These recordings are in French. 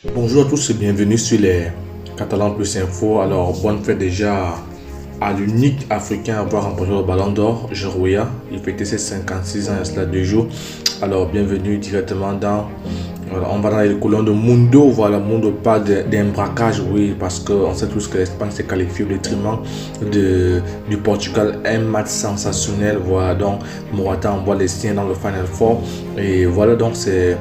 Bonjour à tous et bienvenue sur les Catalans Plus Info. Alors, bonne fête déjà à l'unique Africain à avoir remporté le Ballon d'Or, Gerouya. Il fêtait ses 56 ans il y a cela 2 jours. Alors, bienvenue directement dans... Voilà, on va dans les colonnes de Mundo. Voilà, Mundo pas d'un braquage, oui, parce qu'on sait tous que l'Espagne s'est qualifiée au détriment du Portugal. Un match sensationnel. Voilà, donc Morata envoie les siens dans le Final Four. Et voilà, donc c'est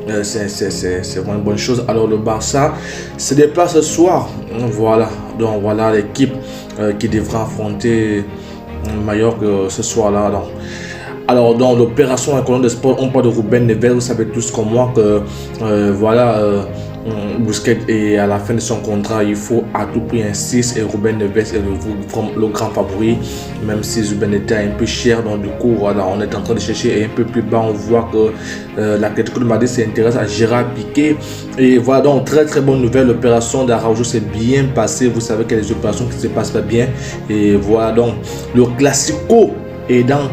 vraiment une bonne chose. Alors le Barça se déplace ce soir. Voilà, donc voilà l'équipe qui devra affronter Mallorca ce soir-là. Alors dans l'opération à colonne de sport, on parle de Ruben Neves. Vous savez tous comme moi que Busquets est à la fin de son contrat, il faut à tout prix un 6 et Ruben Neves est le grand favori, même si Ruben était un peu cher. Donc du coup voilà, on est en train de chercher et un peu plus bas on voit que l'Atlético de Madrid s'intéresse à Gérard Piqué. Et voilà, donc très bonne nouvelle, l'opération d'Araujo s'est bien passée. Vous savez qu'il y a des opérations qui se passent pas bien. Et voilà, donc le Classico est dans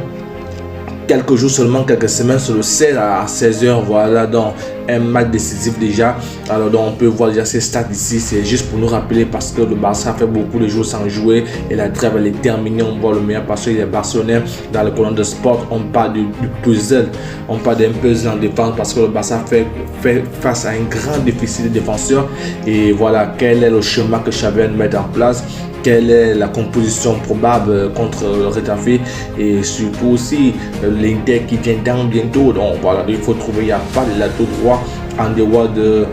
quelques jours seulement, quelques semaines, sur le 16 à 16h, voilà, donc un match décisif déjà. Alors donc on peut voir déjà ces stats ici, c'est juste pour nous rappeler parce que le Barça a fait beaucoup de jours sans jouer et la trêve elle est terminée. On voit le meilleur parce qu'il est barcelonais. Dans le colonne de sport, on parle du puzzle, on parle d'un puzzle en défense parce que le Barça fait face à un grand déficit de défenseurs. Et voilà, quel est le schéma que Xavi met en place, quelle est la composition probable contre le Retafe et surtout aussi l'Inter qui vient dans bientôt. Donc voilà, il faut trouver, il n'y a pas de latéral droit en dehors de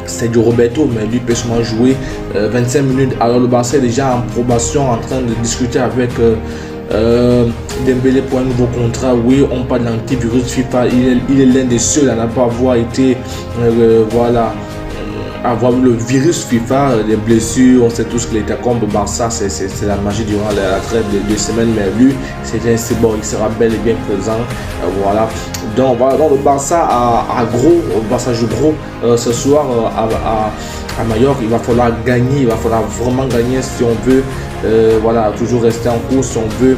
Sergio Roberto, mais lui peut seulement jouer 25 minutes. Alors le Barça est déjà en probation, en train de discuter avec Dembélé pour un nouveau contrat. Oui, on parle de l'antivirus FIFA, il est l'un des seuls à n'a pas avoir été avoir le virus FIFA, des blessures. On sait tous que l'état comme le Barça, c'est la magie durant la trêve de 2 semaines, mais lui, c'est bon, il sera bel et bien présent. Voilà. Donc voilà, donc le Barça a gros, le Barça joue gros ce soir à Mallorca. Il va falloir gagner, il va falloir vraiment gagner si on veut voilà, toujours rester en course si on veut.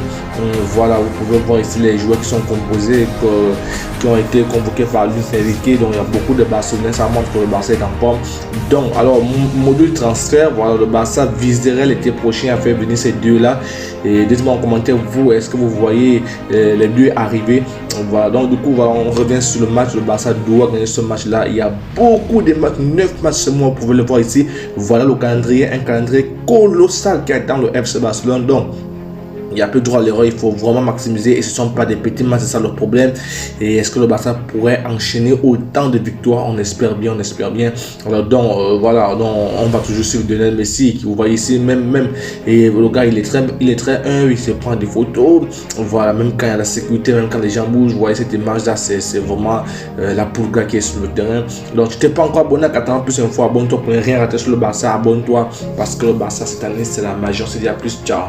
Voilà, vous pouvez voir ici les joueurs qui sont composés, qui ont été convoqués par Luis Enrique. Donc il y a beaucoup de Barcelonais, ça montre que le Barça est en forme. Donc alors module transfert, voilà, le Barça viserait l'été prochain à faire venir ces deux là. Et dites-moi en commentaire, vous, est-ce que vous voyez les deux arriver? Voilà, donc du coup voilà, on revient sur le match. Le Barça doit gagner ce match là. Il y a beaucoup de matchs, 9 matchs seulement, vous pouvez le voir ici. Voilà le calendrier, un calendrier colossal qui attend le FC Barcelone. Donc il n'y a plus droit à l'erreur, il faut vraiment maximiser et ce ne sont pas des petits matchs, c'est ça le problème. Et est-ce que le Barça pourrait enchaîner autant de victoires? On espère bien, on espère bien. Alors donc voilà, donc on va toujours suivre Lionel Messi qui vous voyez ici, même et le gars il est très il se prend des photos. Voilà, même quand il y a la sécurité, même quand les gens bougent, vous voyez cette image là, c'est vraiment la pulga qui est sur le terrain. Donc tu t'es pas encore abonné à Catalans Plus Info, abonne-toi pour ne rien rater sur le Barça, abonne-toi parce que le Barça cette année c'est la magie. On se dit à plus, ciao.